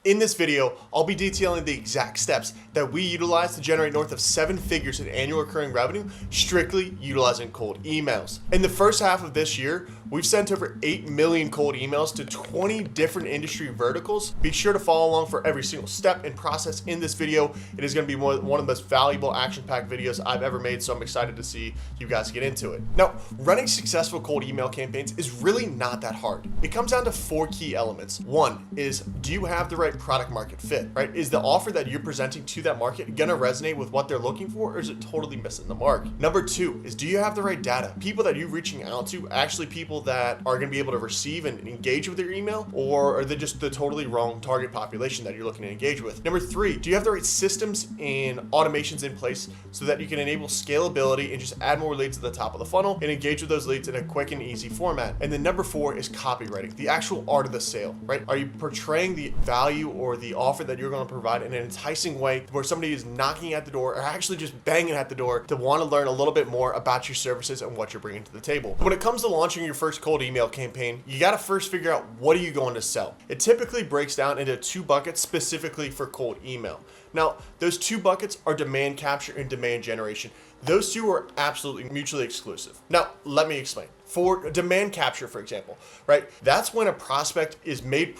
In this video, I'll be detailing the exact steps that we utilize to generate north of 7 figures in annual recurring revenue, strictly utilizing cold emails. In the first half of this year, we've sent over 8 million cold emails to 20 different industry verticals. Be sure to follow along for every single step and process in this video. It is going to be one of the most valuable action-packed videos I've ever made, so I'm excited to see you guys get into it. Now, running successful cold email campaigns is really not that hard. It comes down to 4 key elements. One is, do you have the right product market fit, right? Is the offer that you're presenting to that market gonna resonate with what they're looking for, or is it totally missing the mark? Number 2 is, do you have the right data? People that you're reaching out to, actually people that are gonna be able to receive and engage with your email, or are they just the totally wrong target population that you're looking to engage with? Number 3, do you have the right systems and automations in place so that you can enable scalability and just add more leads to the top of the funnel and engage with those leads in a quick and easy format? And then number 4 is copywriting, the actual art of the sale, right? Are you portraying the value or the offer that you're going to provide in an enticing way where somebody is knocking at the door or actually just banging at the door to want to learn a little bit more about your services and what you're bringing to the table? When it comes to launching your first cold email campaign, you got to first figure out, what are you going to sell? It typically breaks down into 2 buckets specifically for cold email. Now, those 2 buckets are demand capture and demand generation. Those 2 are absolutely mutually exclusive. Now, let me explain. For demand capture, for example, right? That's when a prospect is made,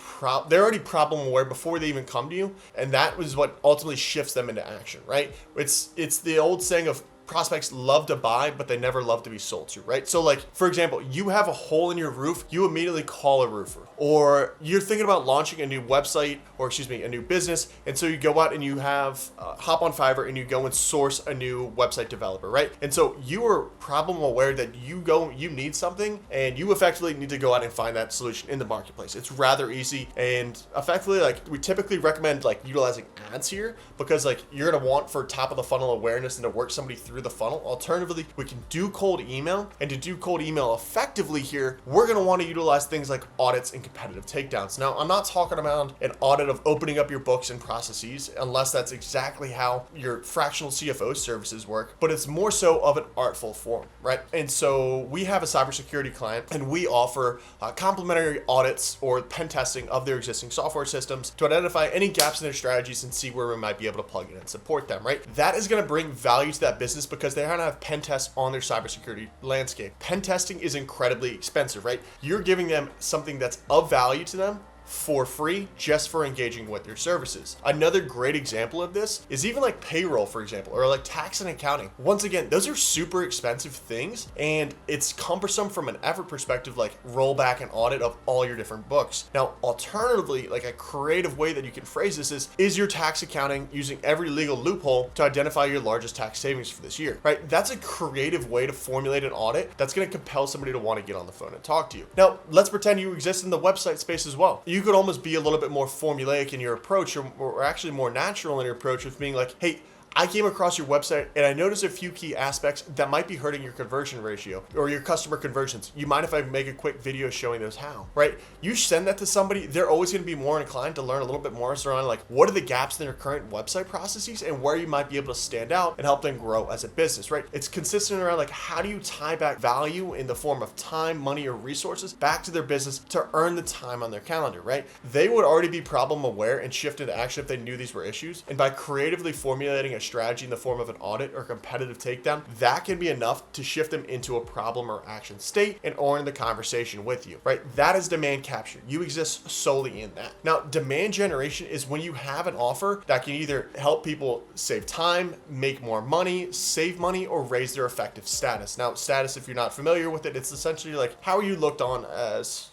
they're already problem aware before they even come to you. And that is what ultimately shifts them into action, right? It's the old saying of, prospects love to buy, but they never love to be sold to, right? So like, for example, you have a hole in your roof, you immediately call a roofer. Or you're thinking about launching a new website, or a new business. And so you go out and you have hop on Fiverr and you go and source a new website developer, right? And so you are problem aware that you need something and you effectively need to go out and find that solution in the marketplace. It's rather easy, and effectively, like, we typically recommend like utilizing ads here, because like you're gonna want for top of the funnel awareness and to work somebody through the funnel. Alternatively, we can do cold email, and to do cold email effectively here, we're going to want to utilize things like audits and competitive takedowns. Now, I'm not talking about an audit of opening up your books and processes, unless that's exactly how your fractional CFO services work, but it's more so of an artful form, right? And so we have a cybersecurity client, and we offer complimentary audits or pen testing of their existing software systems to identify any gaps in their strategies and see where we might be able to plug in and support them, right? That is going to bring value to that business, because they're going to have pen tests on their cybersecurity landscape. Pen testing is incredibly expensive, right? You're giving them something that's of value to them for free, just for engaging with your services. Another great example of this is even like payroll, for example, or like tax and accounting. Once again, those are super expensive things, and it's cumbersome from an effort perspective, like roll back an audit of all your different books. Now, alternatively, like a creative way that you can phrase this is your tax accounting using every legal loophole to identify your largest tax savings for this year, right? That's a creative way to formulate an audit that's going to compel somebody to want to get on the phone and talk to you. Now, let's pretend you exist in the website space as well. You could almost be a little bit more formulaic in your approach, or actually more natural in your approach, with being like, hey, I came across your website and I noticed a few key aspects that might be hurting your conversion ratio or your customer conversions. You mind if I make a quick video showing those how, right? You send that to somebody, they're always going to be more inclined to learn a little bit more around like, what are the gaps in their current website processes and where you might be able to stand out and help them grow as a business, right? It's consistent around like, how do you tie back value in the form of time, money, or resources back to their business to earn the time on their calendar, right? They would already be problem aware and shift into action if they knew these were issues. And by creatively formulating a strategy in the form of an audit or competitive takedown, that can be enough to shift them into a problem or action state and earn the conversation with you, right? That is demand capture. You exist solely in that. Now, demand generation is when you have an offer that can either help people save time, make more money, save money, or raise their effective status. Now, status, if you're not familiar with it, it's essentially like, how are you looked on as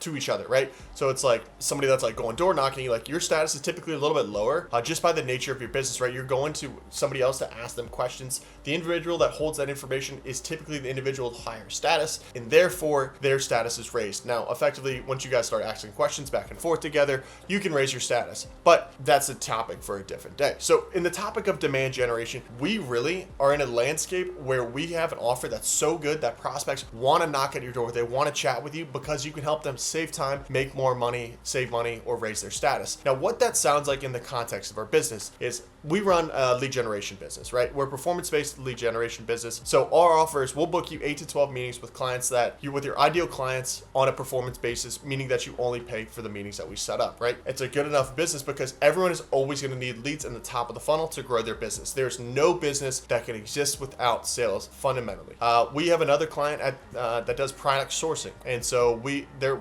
to each other, right? So it's like somebody that's like going door knocking, like your status is typically a little bit lower just by the nature of your business, right? You're going to somebody else to ask them questions. The individual that holds that information is typically the individual with higher status, and therefore their status is raised. Now, effectively, once you guys start asking questions back and forth together, you can raise your status, but that's a topic for a different day. So in the topic of demand generation, we really are in a landscape where we have an offer that's so good that prospects want to knock at your door. They want to chat with you because you can help them save time, make more money, save money, or raise their status. Now, what that sounds like in the context of our business is we run a lead generation business, right? We're a performance-based lead generation business. So our offers, we'll book you 8 to 12 meetings with clients with your ideal clients on a performance basis, meaning that you only pay for the meetings that we set up, right? It's a good enough business because everyone is always going to need leads in the top of the funnel to grow their business. There's no business that can exist without sales fundamentally. We have another client that does product sourcing. And so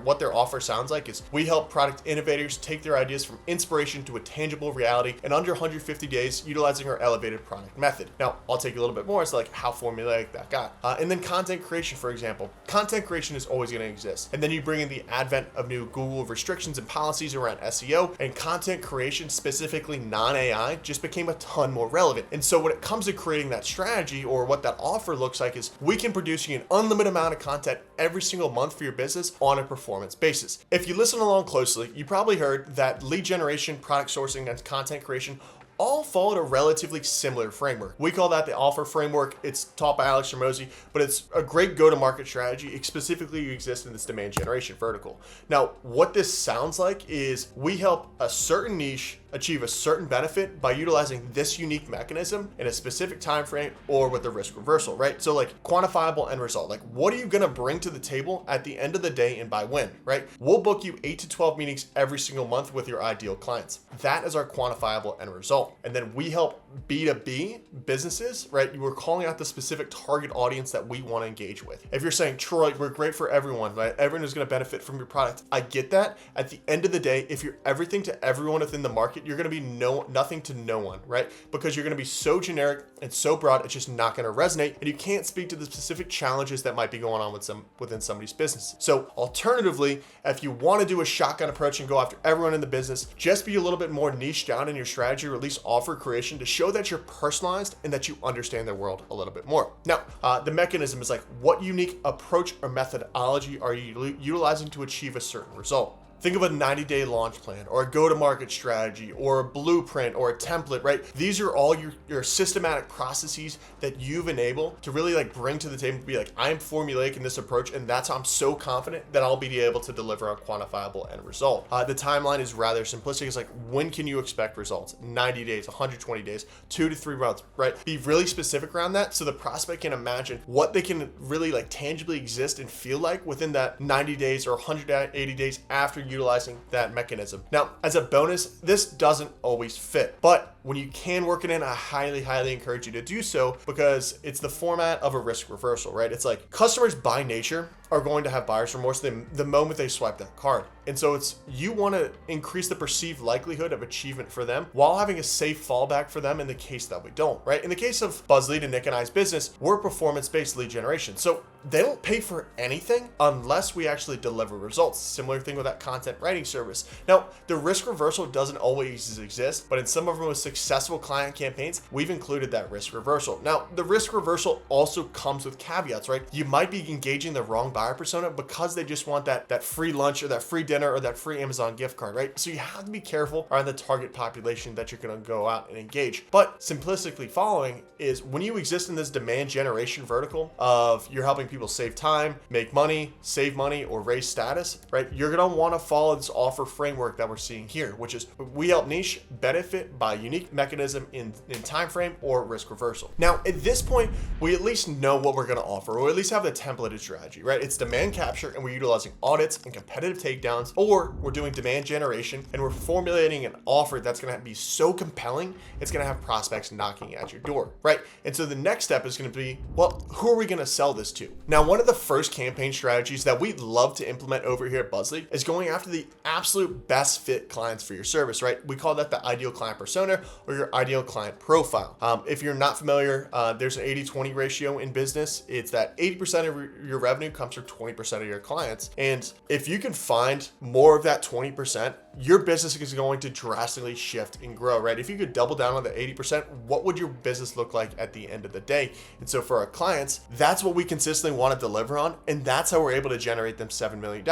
what their offer sounds like is we help product innovators take their ideas from inspiration to a tangible reality in under 150 days utilizing our elevated product method. Now, I'll take you a little bit more as like how formulaic that got. And then content creation, for example. Content creation is always going to exist. And then you bring in the advent of new Google restrictions and policies around SEO, and content creation, specifically non-AI, just became a ton more relevant. And so when it comes to creating that strategy or what that offer looks like is we can produce you an unlimited amount of content every single month for your business on a performance basis. If you listen along closely, you probably heard that lead generation, product sourcing, and content creation all followed a relatively similar framework. We call that the offer framework. It's taught by Alex Hormozi, but it's a great go-to-market strategy. It specifically exists in this demand generation vertical. Now, what this sounds like is we help a certain niche achieve a certain benefit by utilizing this unique mechanism in a specific time frame or with a risk reversal, right? So like quantifiable end result. Like what are you gonna bring to the table at the end of the day and by when, right? We'll book you 8 to 12 meetings every single month with your ideal clients. That is our quantifiable end result. And then we help B2B businesses, right? We're calling out the specific target audience that we want to engage with. If you're saying, Troy, we're great for everyone, right? Everyone is going to benefit from your product. I get that. At the end of the day, if you're everything to everyone within the market, you're going to be nothing to no one, right? Because you're going to be so generic and so broad, it's just not going to resonate. And you can't speak to the specific challenges that might be going on within somebody's business. So alternatively, if you want to do a shotgun approach and go after everyone in the business, just be a little bit more niche down in your strategy, or at least offer creation to show that you're personalized and that you understand their world a little bit more. Now, the mechanism is like, what unique approach or methodology are you utilizing to achieve a certain result? Think of a 90-day launch plan or a go-to-market strategy or a blueprint or a template, right? These are all your systematic processes that you've enabled to really like bring to the table to be like, I'm formulaic in this approach, and that's how I'm so confident that I'll be able to deliver a quantifiable end result. The timeline is rather simplistic. It's like, when can you expect results? 90 days, 120 days, 2 to 3 months, right? Be really specific around that so the prospect can imagine what they can really like tangibly exist and feel like within that 90 days or 180 days after utilizing that mechanism. Now, as a bonus, this doesn't always fit, but when you can work it in, I highly encourage you to do so because it's the format of a risk reversal, right? It's like customers by nature are going to have buyer's remorse the moment they swipe that card. And so you want to increase the perceived likelihood of achievement for them while having a safe fallback for them in the case that we don't, right? In the case of BuzzLead and Nick and I's business, we're performance-based lead generation. So they don't pay for anything unless we actually deliver results. Similar thing with that content writing service. Now, the risk reversal doesn't always exist, but in some of our most successful client campaigns, we've included that risk reversal. Now, the risk reversal also comes with caveats, right? You might be engaging the wrong buyer persona because they just want that free lunch or that free dinner or that free Amazon gift card, right? So you have to be careful around the target population that you're going to go out and engage. But simplistically following is when you exist in this demand generation vertical of you're helping people save time, make money, save money, or raise status, right? You're going to want to follow this offer framework that we're seeing here, which is we help niche benefit by unique mechanism in time frame or risk reversal. Now, at this point, we at least know what we're going to offer, or at least have the templated strategy, right? It's demand capture, and we're utilizing audits and competitive takedowns, or we're doing demand generation and we're formulating an offer that's going to be so compelling, it's going to have prospects knocking at your door, right? And so the next step is going to be, well, who are we going to sell this to? Now, one of the first campaign strategies that we love to implement over here at BuzzLead is going after the absolute best fit clients for your service, right? We call that the ideal client persona or your ideal client profile. If you're not familiar, there's an 80-20 ratio in business. It's that 80% of your revenue comes from 20% of your clients. And if you can find more of that 20%, your business is going to drastically shift and grow, right? If you could double down on the 80%, what would your business look like at the end of the day? And so for our clients, that's what we consistently want to deliver on. And that's how we're able to generate them $7 million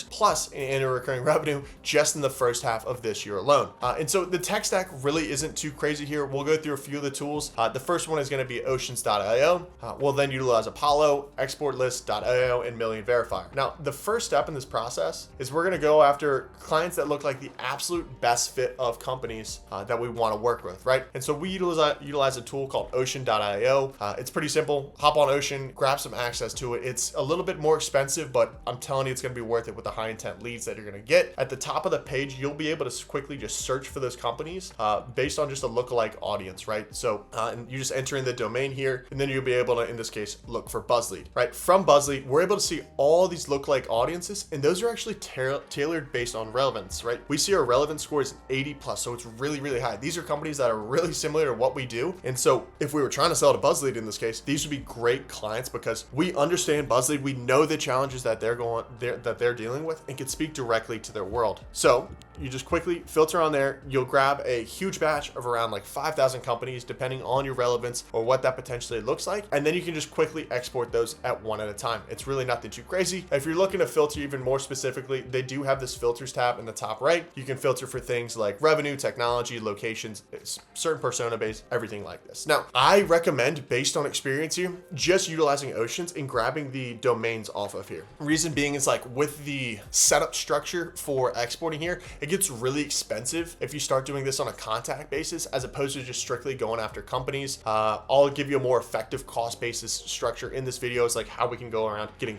plus in annual recurring revenue just in the first half of this year alone. And so the tech stack really isn't isn't too crazy here. We'll go through a few of the tools. The first one is going to be Oceans.io. We'll then utilize Apollo, ExportList.io, and Million Verifier. Now, the first step in this process is we're going to go after clients that look like the absolute best fit of companies that we want to work with, right? And so we utilize a tool called Ocean.io. It's pretty simple. Hop on Ocean, grab some access to it. It's a little bit more expensive, but I'm telling you, it's going to be worth it with the high intent leads that you're going to get. At the top of the page, you'll be able to quickly just search for those companies based on just a lookalike audience, right? So and you just enter in the domain here, and then you'll be able to, in this case, look for BuzzLead, right? From BuzzLead, we're able to see all these lookalike audiences, and those are actually tailored based on relevance, right? We see our relevance score is 80 plus, so it's really, really high. These are companies that are really similar to what we do. And so if we were trying to sell to BuzzLead in this case, these would be great clients because we understand BuzzLead, we know the challenges that they're dealing with, and can speak directly to their world. So you just quickly filter on there. You'll grab a huge batch of around like 5,000 companies, depending on your relevance or what that potentially looks like. And then you can just quickly export those at one at a time. It's really nothing too crazy. If you're looking to filter even more specifically, they do have this filters tab in the top right. You can filter for things like revenue, technology, locations, certain persona base, everything like this. Now, I recommend, based on experience here, just utilizing Oceans and grabbing the domains off of here. Reason being is like with the setup structure for exporting here, it gets really expensive if you start doing this on a contact basis as opposed to just strictly going after companies. I'll give you a more effective cost basis structure in this video. It's like how we can go around getting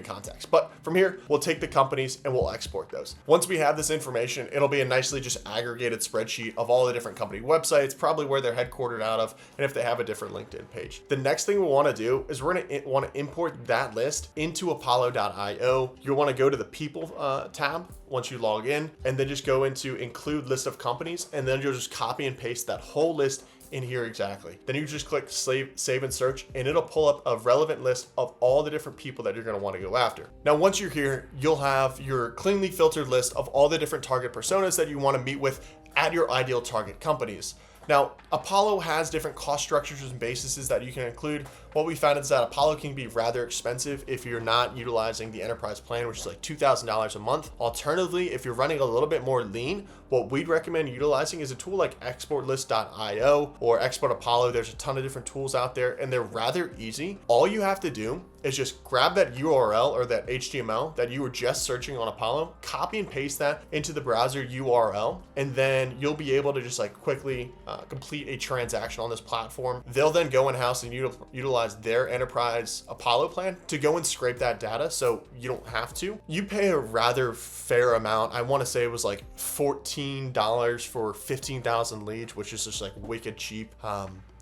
contacts. But from here, we'll take the companies and we'll export those. Once we have this information, it'll be a nicely just aggregated spreadsheet of all the different company websites, probably where they're headquartered out of, and if they have a different LinkedIn page. The next thing we want to do is we're going to want to import that list into Apollo.io. You'll want to go to the people tab once you log in, and then just go into include list of companies, and then you'll just copy and paste that whole list in here exactly. Then you just click save and search, and it'll pull up a relevant list of all the different people that you're going to want to go after. Now, once you're here, you'll have your cleanly filtered list of all the different target personas that you want to meet with at your ideal target companies. Now, Apollo has different cost structures and bases that you can include. What we found is that Apollo can be rather expensive if you're not utilizing the enterprise plan, which is like $2,000 a month. Alternatively, if you're running a little bit more lean, what we'd recommend utilizing is a tool like ExportList.io or Export Apollo. There's a ton of different tools out there, and they're rather easy. All you have to do is just grab that URL or that HTML that you were just searching on Apollo, copy and paste that into the browser URL, and then you'll be able to just like quickly complete a transaction on this platform. They'll then go in-house and utilize their enterprise Apollo plan to go and scrape that data, so you don't have to. You pay a rather fair amount. I want to say it was like $14 for 15,000 leads, which is just like wicked cheap.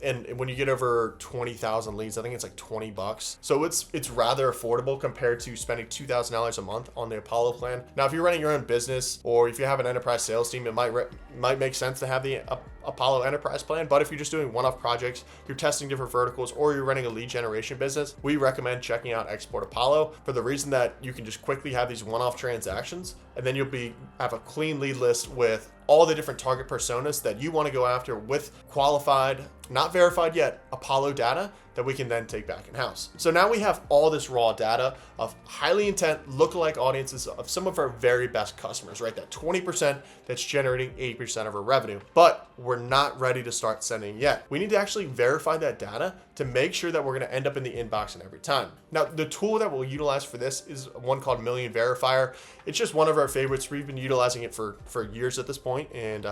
And when you get over 20,000 leads, I think it's like $20. So it's rather affordable compared to spending $2,000 a month on the Apollo plan. Now, if you're running your own business or if you have an enterprise sales team, it might make sense to have the Apollo enterprise plan. But if you're just doing one-off projects, you're testing different verticals, or you're running a lead generation business, we recommend checking out Export Apollo for the reason that you can just quickly have these one-off transactions, and then you'll have a clean lead list with all the different target personas that you want to go after with qualified, not verified yet, Apollo data that we can then take back in-house. So now we have all this raw data of highly intent lookalike audiences of some of our very best customers, right? That 20% that's generating 80% of our revenue, but we're not ready to start sending yet. We need to actually verify that data to make sure that we're going to end up in the inbox and every time. Now, the tool that we'll utilize for this is one called Million Verifier. It's just one of our favorites. We've been utilizing it for years at this point, and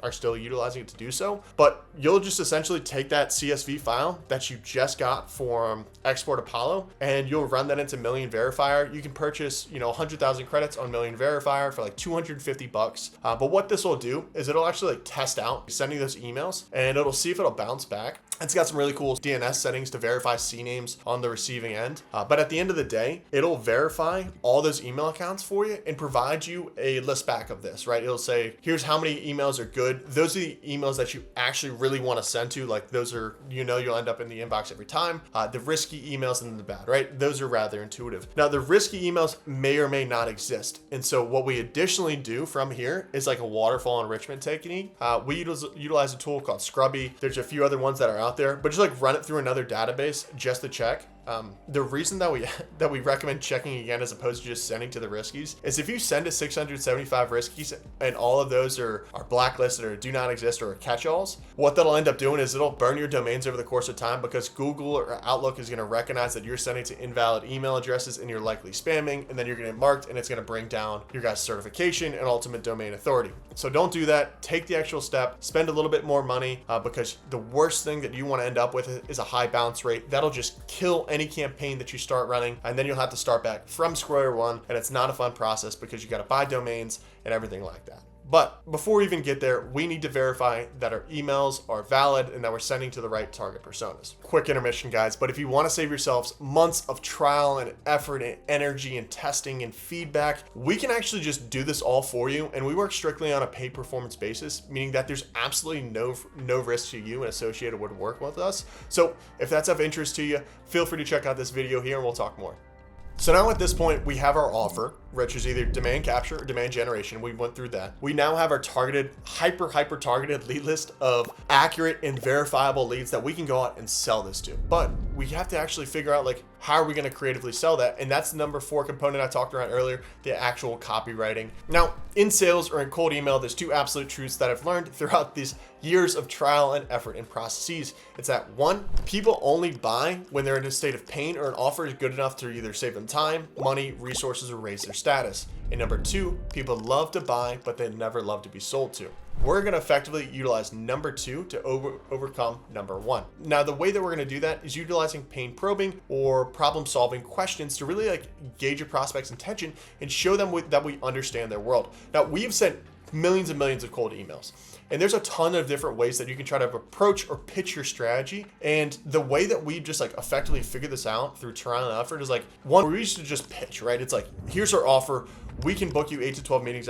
are still utilizing it to do so. But you'll just essentially take that CSV file that you just got from Export Apollo, and you'll run that into Million Verifier. You can purchase, 100,000 credits on Million Verifier for like $250. But what this will do is it'll actually like test out sending those emails, and it'll see if it'll bounce back. It's got some really cool DNS settings to verify CNAMEs on the receiving end. But at the end of the day, it'll verify all those email accounts for you and provide you a list back of this, right? It'll say, here's how many emails are good. Those are the emails that you actually really want to send to. Like those are, you'll end up in the inbox every time. The risky emails and the bad, right? Those are rather intuitive. Now, the risky emails may or may not exist. And so what we additionally do from here is like a waterfall enrichment technique. We utilize a tool called Scrubby. There's a few other ones that are out there, but just like run it through another database just to check. The reason that we recommend checking again as opposed to just sending to the riskies is if you send to 675 riskies and all of those are blacklisted or do not exist or are catch-alls, what that'll end up doing is it'll burn your domains over the course of time, because Google or Outlook is going to recognize that you're sending to invalid email addresses and you're likely spamming, and then you're going to get marked, and it's going to bring down your guys' certification and ultimate domain authority. So don't do that. Take the actual step, spend a little bit more money, because the worst thing that you want to end up with is a high bounce rate. That'll just kill any campaign that you start running, and then you'll have to start back from square one, and it's not a fun process because you got to buy domains and everything like that. But before we even get there, we need to verify that our emails are valid and that we're sending to the right target personas. Quick intermission, guys, but if you want to save yourselves months of trial and effort and energy and testing and feedback, we can actually just do this all for you, and we work strictly on a paid performance basis, meaning that there's absolutely no risk to you associated with working with us. So if that's of interest to you, feel free to check out this video here and we'll talk more. So now at this point, we have our offer, which is either demand capture or demand generation. We went through that. We now have our targeted, hyper targeted lead list of accurate and verifiable leads that we can go out and sell this to. But we have to actually figure out, like, how are we going to creatively sell that? And that's the number 4 component I talked about earlier, the actual copywriting. Now, in sales or in cold email, there's 2 absolute truths that I've learned throughout these years of trial and effort and processes. It's that 1, people only buy when they're in a state of pain or an offer is good enough to either save them time, money, resources, or raise their status. And number 2, people love to buy, but they never love to be sold to. We're going to effectively utilize number 2 to overcome number 1. Now, the way that we're going to do that is utilizing pain probing or problem solving questions to really gauge your prospect's intention and show them that we understand their world. Now, we've sent millions and millions of cold emails, and there's a ton of different ways that you can try to approach or pitch your strategy. And the way that we just effectively figure this out through trial and effort is 1, we used to just pitch, right? It's here's our offer. We can book you 8 to 12 meetings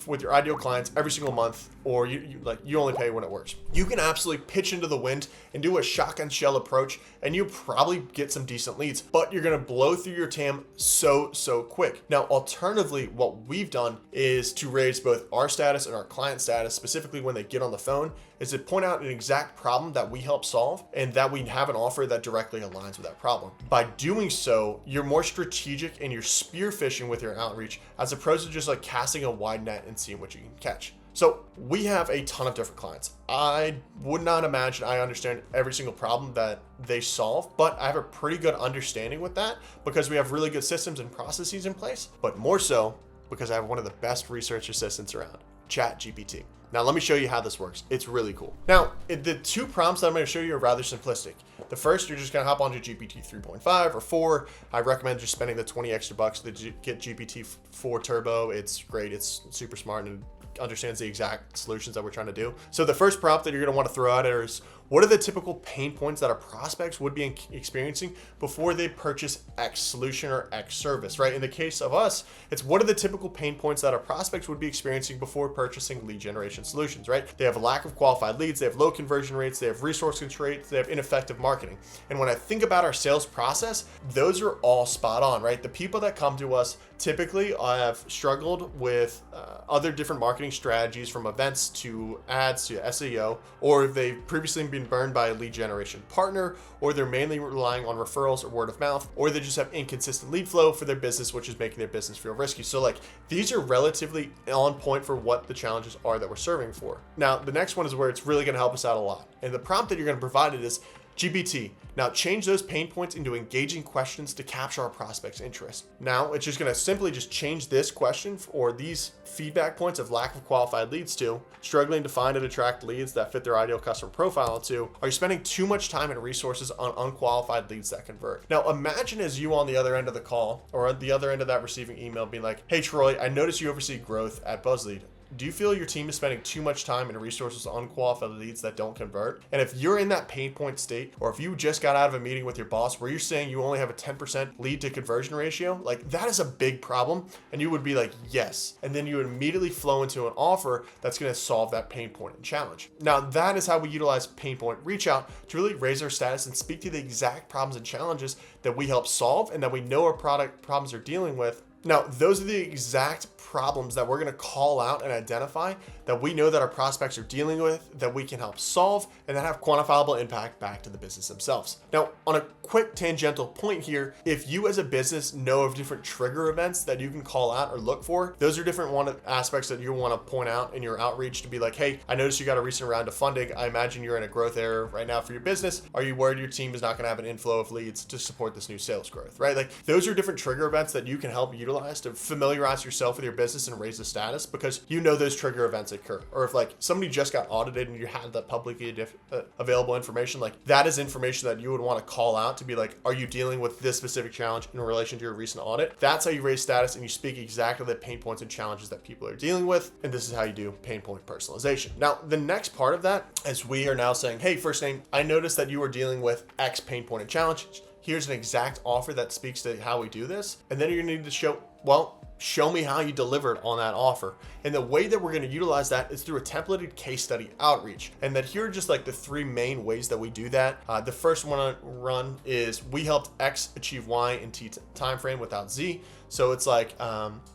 with your ideal clients every single month, or you only pay when it works. You can absolutely pitch into the wind and do a shotgun shell approach, and you probably get some decent leads, but you're gonna blow through your TAM so quick. Now, alternatively, what we've done is to raise both our status and our client status, specifically when they get on the phone, is to point out an exact problem that we help solve and that we have an offer that directly aligns with that problem. By doing so, you're more strategic and you're spear fishing with your outreach as opposed to just casting a wide net and seeing what you can catch. So we have a ton of different clients. I would not imagine I understand every single problem that they solve, but I have a pretty good understanding with that because we have really good systems and processes in place, but more so because I have one of the best research assistants around, ChatGPT. Now, let me show you how this works. It's really cool. Now, the 2 prompts that I'm going to show you are rather simplistic. The first, you're just going to hop onto GPT 3.5 or 4. I recommend just spending the 20 extra bucks to get GPT 4 Turbo. It's great. It's super smart and understands the exact solutions that we're trying to do. So the first prompt that you're going to want to throw out there is, what are the typical pain points that our prospects would be experiencing before they purchase X solution or X service, right? In the case of us, it's what are the typical pain points that our prospects would be experiencing before purchasing lead generation solutions, right? They have a lack of qualified leads, they have low conversion rates, they have resource constraints, they have ineffective marketing. And when I think about our sales process, those are all spot on, right? The people that come to us typically have struggled with other different marketing strategies, from events to ads to SEO, or they've previously been burned by a lead generation partner, or they're mainly relying on referrals or word of mouth, or they just have inconsistent lead flow for their business, which is making their business feel risky. So these are relatively on point for what the challenges are that we're serving for. Now, the next one is where it's really going to help us out a lot. And the prompt that you're going to provide it is, GPT, now change those pain points into engaging questions to capture our prospect's interest. Now, it's just going to simply just change this question or these feedback points of lack of qualified leads to struggling to find and attract leads that fit their ideal customer profile to, are you spending too much time and resources on unqualified leads that convert? Now, imagine as you on the other end of the call or at the other end of that receiving email being like, hey, Troy, I noticed you oversee growth at BuzzLead. Do you feel your team is spending too much time and resources on unqualified leads that don't convert? And if you're in that pain point state, or if you just got out of a meeting with your boss where you're saying you only have a 10% lead to conversion ratio, that is a big problem. And you would be like, yes. And then you would immediately flow into an offer that's going to solve that pain point and challenge. Now, that is how we utilize pain point reach out to really raise our status and speak to the exact problems and challenges that we help solve and that we know our product problems are dealing with Now, those are the exact problems that we're going to call out and identify that we know that our prospects are dealing with, that we can help solve, and that have quantifiable impact back to the business themselves. Now, on a quick tangential point here, if you as a business know of different trigger events that you can call out or look for, those are different aspects that you want to point out in your outreach to be like, hey, I noticed you got a recent round of funding. I imagine you're in a growth era right now for your business. Are you worried your team is not going to have an inflow of leads to support this new sales growth, right? Like those are different trigger events that you can help utilize to familiarize yourself with your business and raise the status, because you know those trigger events occur. Or if like somebody just got audited and you had that publicly available information, like that is information that you would want to call out to be like, are you dealing with this specific challenge in relation to your recent audit? That's how you raise status and you speak exactly the pain points and challenges that people are dealing with. And this is how you do pain point personalization. Now, the next part of that is we are now saying, hey, first name, I noticed that you are dealing with X pain point and challenge. Here's an exact offer that speaks to how we do this. And then you're gonna need to show me how you delivered on that offer. And the way that we're going to utilize that is through a templated case study outreach. And that here are just like the three main ways that we do that. The first one I run is we helped X achieve Y in T timeframe without Z. So it's like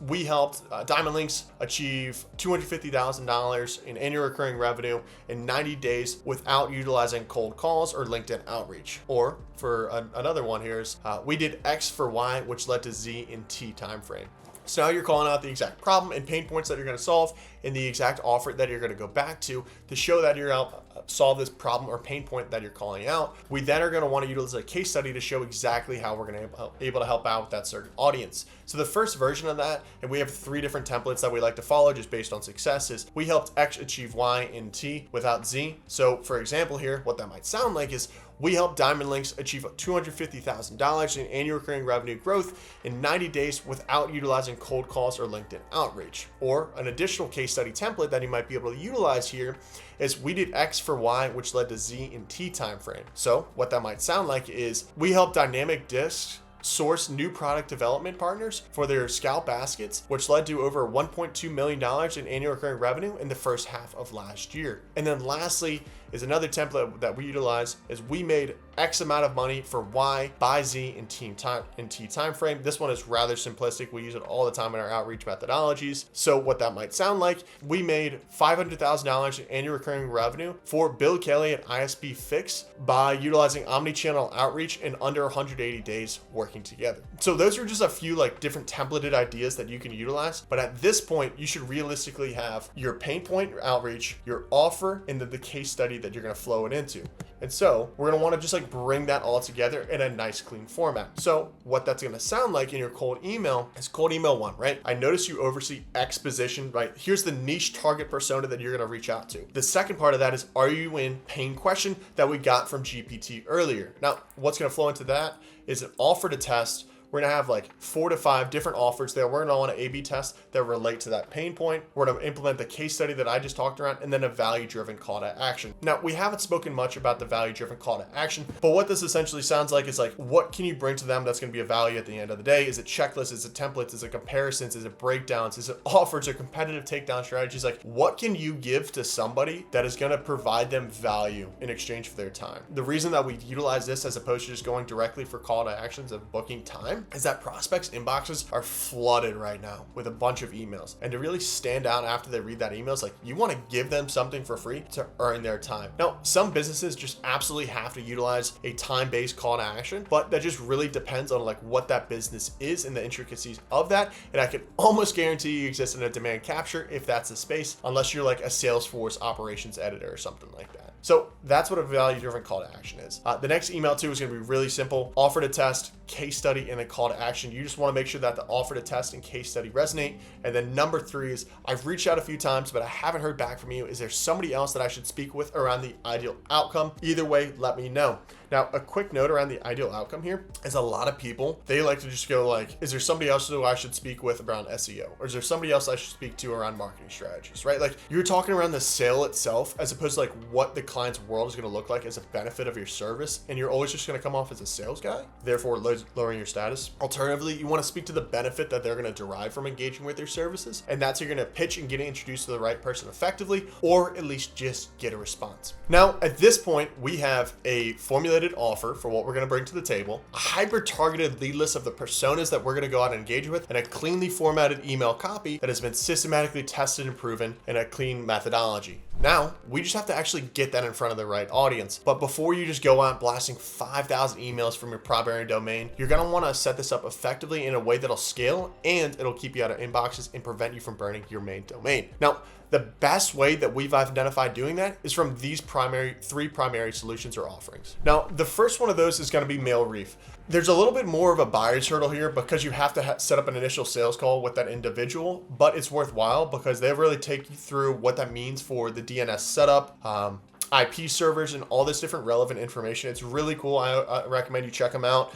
we helped Diamond Links achieve $250,000 in annual recurring revenue in 90 days without utilizing cold calls or LinkedIn outreach. Or for another one here is we did X for Y, which led to Z in T timeframe. So now you're calling out the exact problem and pain points that you're going to solve and the exact offer that you're going to go back to show that you're out solve this problem or pain point that you're calling out. We then are going to want to utilize a case study to show exactly how we're going to be able to help out with that certain audience. So the first version of that, and we have 3 different templates that we like to follow just based on success, is we helped X achieve Y in T without Z. So for example here, what that might sound like is we helped Diamond Links achieve $250,000 in annual recurring revenue growth in 90 days without utilizing cold calls or LinkedIn outreach. Or an additional case study template that you might be able to utilize here is we did X for Y, which led to Z in T timeframe. So what that might sound like is we helped Dynamic Discs source new product development partners for their Scout baskets, which led to over $1.2 million in annual recurring revenue in the first half of last year. And then lastly is another template that we utilize is we made X amount of money for Y by Z in T time frame. This one is rather simplistic. We use it all the time in our outreach methodologies. So what that might sound like, we made $500,000 in annual recurring revenue for Bill Kelly at ISP Fix by utilizing omni-channel outreach in under 180 days working together. So those are just a few like different templated ideas that you can utilize. But at this point, you should realistically have your pain point outreach, your offer, and then the case study that you're going to flow it into. And so we're going to want to just like bring that all together in a nice clean format. So what that's going to sound like in your cold email is cold email 1, right? I notice you oversee X position, right? Here's the niche target persona that you're going to reach out to. The second part of that is, are you in pain question that we got from GPT earlier? Now, what's going to flow into that is an offer to test. We're going to have like 4 to 5 different offers there. We're going to want to A/B test that relate to that pain point. We're going to implement the case study that I just talked around, and then a value-driven call to action. Now, we haven't spoken much about the value-driven call to action, but what this essentially sounds like is like, what can you bring to them that's going to be a value at the end of the day? Is it checklists? Is it templates? Is it comparisons? Is it breakdowns? Is it offers or competitive takedown strategies? Like, what can you give to somebody that is going to provide them value in exchange for their time? The reason that we utilize this as opposed to just going directly for call to actions of booking time is that prospects' inboxes are flooded right now with a bunch of emails. And to really stand out after they read that email is like, you want to give them something for free to earn their time. Now, some businesses just absolutely have to utilize a time-based call to action, but that just really depends on like what that business is and the intricacies of that. And I can almost guarantee you exist in a demand capture if that's the space, unless you're like a Salesforce operations editor or something like that. So that's what a value-driven call to action is. The next email too is going to be really simple. Offer to test, case study, and a call to action. You just want to make sure that the offer to test and case study resonate. And then number 3 is, I've reached out a few times, but I haven't heard back from you. Is there somebody else that I should speak with around the ideal outcome? Either way, let me know. Now, a quick note around the ideal outcome here is a lot of people, they like to just go like, is there somebody else who I should speak with around SEO? Or is there somebody else I should speak to around marketing strategies, right? Like you're talking around the sale itself as opposed to like what the client's world is going to look like as a benefit of your service. And you're always just going to come off as a sales guy. Therefore, low lowering your status. Alternatively, you want to speak to the benefit that they're going to derive from engaging with your services, and that's you're going to pitch and get introduced to the right person effectively, or at least just get a response. Now, at this point, we have a formulated offer for what we're going to bring to the table, a hyper-targeted lead list of the personas that we're going to go out and engage with, and a cleanly formatted email copy that has been systematically tested and proven in a clean methodology. Now, we just have to actually get that in front of the right audience. But before you just go out blasting 5,000 emails from your primary domain, you're going to want to set this up effectively in a way that'll scale and it'll keep you out of inboxes and prevent you from burning your main domain. Now, the best way that we've identified doing that is from these three primary solutions or offerings. Now, the first one of those is going to be MailReef. There's a little bit more of a buyer's hurdle here because you have to set up an initial sales call with that individual, but it's worthwhile because they really take you through what that means for the DNS setup, IP servers, and all this different relevant information. It's really cool. I recommend you check them out.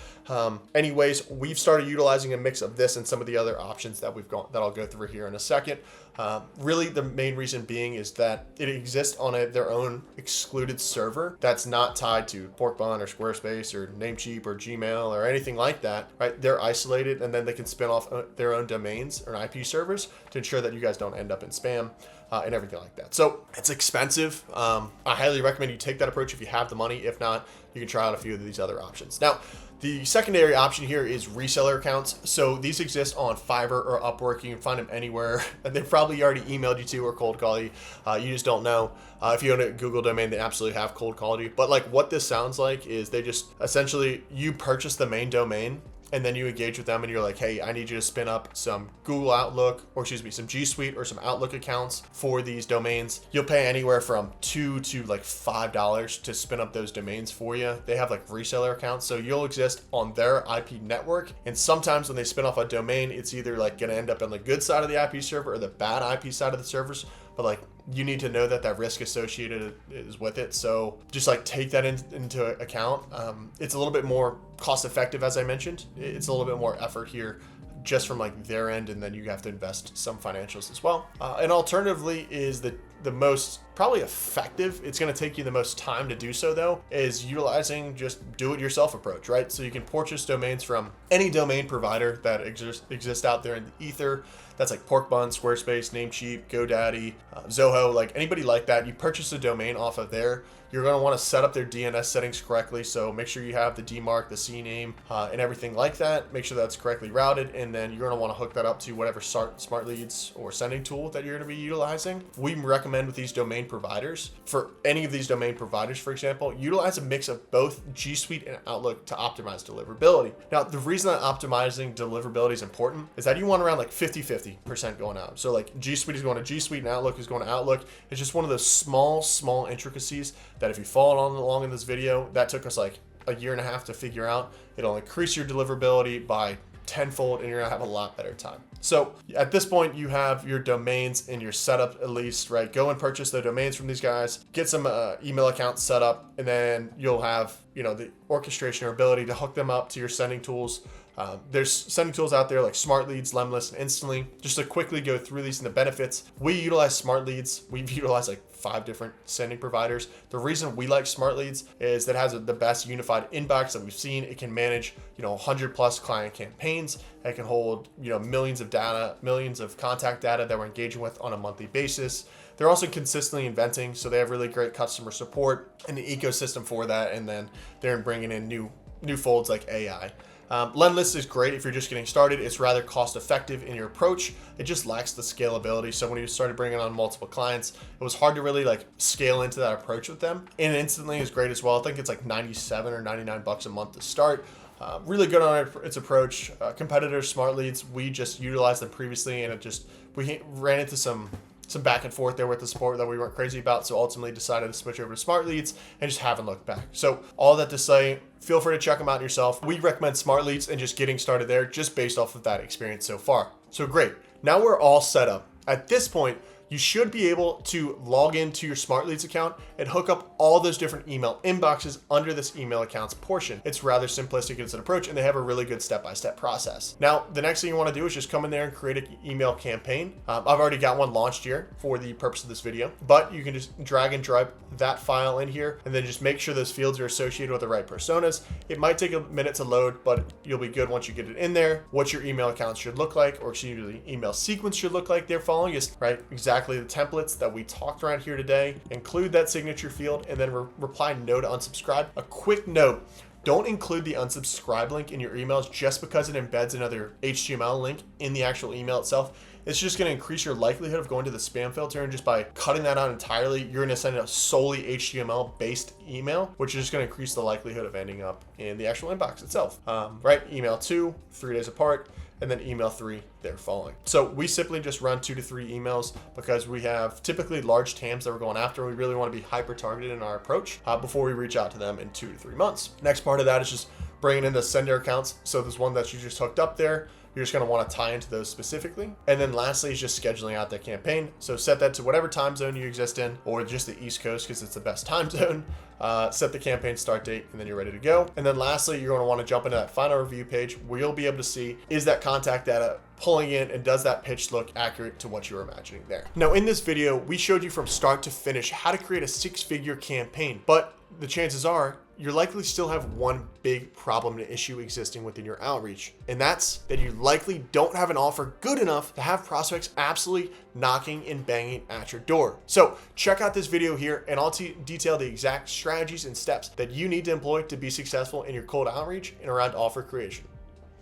Anyways, we've started utilizing a mix of this and some of the other options that that I'll go through here in a second. Really, the main reason being is that it exists on their own excluded server that's not tied to Porkbun or Squarespace or Namecheap or Gmail or anything like that, right? They're isolated, and then they can spin off their own domains or IP servers to ensure that you guys don't end up in spam and everything like that. So it's expensive. I highly recommend you take that approach if you have the money. If not, you can try out a few of these other options. Now, the secondary option here is reseller accounts. So these exist on Fiverr or Upwork. You can find them anywhere. They've probably already emailed you to or cold called you. You just don't know. If you own a Google domain, they absolutely have cold called you. But like what this sounds like is they just essentially, you purchase the main domain and then you engage with them and you're like, hey, I need you to spin up some Google Outlook, or some G Suite or some Outlook accounts for these domains. You'll pay anywhere from $2 to like $5 to spin up those domains for you. They have like reseller accounts. So you'll exist on their IP network. And sometimes when they spin off a domain, it's either like going to end up on the good side of the IP server or the bad IP side of the servers. But like, you need to know that risk associated is with it. So just like take that into account. It's a little bit more cost effective, as I mentioned. It's a little bit more effort here just from like their end, and then you have to invest some financials as well. And alternatively is the most probably effective, it's going to take you the most time to do so though, is utilizing just do it yourself approach, right? So you can purchase domains from any domain provider that exists out there in the ether. That's like Porkbun, Squarespace, Namecheap, GoDaddy, Zoho, like anybody like that. You purchase a domain off of there. You're going to want to set up their DNS settings correctly. So make sure you have the DMARC, the CNAME, and everything like that. Make sure that's correctly routed. And then you're going to want to hook that up to whatever smart leads or sending tool that you're going to be utilizing. We recommend with these domain providers, for any of these domain providers, for example, utilize a mix of both G Suite and Outlook to optimize deliverability. Now, the reason that optimizing deliverability is important is that you want around like 50% going out. So like G Suite is going to G Suite and Outlook is going to Outlook. It's just one of those small intricacies that if you follow along in this video, that took us like a year and a half to figure out. It'll increase your deliverability by tenfold, and you're gonna have a lot better time. So at this point, you have your domains and your setup at least, right? Go and purchase the domains from these guys, get some email accounts set up, and then you'll have, the orchestration or ability to hook them up to your sending tools. There's sending tools out there like SmartLeads, Lemlist, and Instantly. Just to quickly go through these and the benefits, we utilize SmartLeads. We've utilized like 5 different sending providers. The reason we like SmartLeads is that it has the best unified inbox that we've seen. It can manage, 100 plus client campaigns. It can hold, millions of data, millions of contact data that we're engaging with on a monthly basis. They're also consistently inventing, so they have really great customer support and the ecosystem for that. And then they're bringing in new folds like AI. Lemlist is great if you're just getting started. It's rather cost effective in your approach. It just lacks the scalability. So when you started bringing on multiple clients, it was hard to really like scale into that approach with them. And Instantly is great as well. I think it's like 97 or 99 bucks a month to start. Really good on its approach. Competitors, SmartLeads, we just utilized them previously, and we ran into some back and forth there with the support that we weren't crazy about, so ultimately decided to switch over to SmartLeads and just haven't looked back. So all that to say, feel free to check them out yourself. We recommend SmartLeads and just getting started there just based off of that experience so far. So great. Now we're all set up. At this point, you should be able to log into your Smart Leads account and hook up all those different email inboxes under this email accounts portion. It's rather simplistic as an approach, and they have a really good step-by-step process. Now, the next thing you want to do is just come in there and create an email campaign. I've already got one launched here for the purpose of this video, but you can just drag and drop that file in here and then just make sure those fields are associated with the right personas. It might take a minute to load, but you'll be good once you get it in there. What your email accounts should look like, or excuse me, the email sequence should look like they're following is right exactly the templates that we talked around here today. Include that signature field and then reply no to unsubscribe. A quick note: don't include the unsubscribe link in your emails just because it embeds another HTML link in the actual email itself. It's just going to increase your likelihood of going to the spam filter, and just by cutting that out entirely, you're going to send a solely HTML based email, which is just going to increase the likelihood of ending up in the actual inbox itself. Right? Email 2, 3 days apart, and then email 3 they're following. So we simply just run 2 to 3 emails because we have typically large TAMs that we're going after. We really want to be hyper targeted in our approach before we reach out to them in 2 to 3 months. Next part of that is just bringing in the sender accounts. So there's one that you just hooked up there. You're just going to want to tie into those specifically. And then lastly is just scheduling out that campaign. So set that to whatever time zone you exist in, or just the East Coast because it's the best time zone. Set the campaign start date, and then you're ready to go. And then lastly, you're going to want to jump into that final review page where you'll be able to see, is that contact data pulling in, and does that pitch look accurate to what you were imagining there? Now, in this video, we showed you from start to finish how to create a 6-figure campaign, but the chances are you're likely still have one big problem and issue existing within your outreach. And that's that you likely don't have an offer good enough to have prospects absolutely knocking and banging at your door. So check out this video here and I'll detail the exact strategies and steps that you need to employ to be successful in your cold outreach and around offer creation.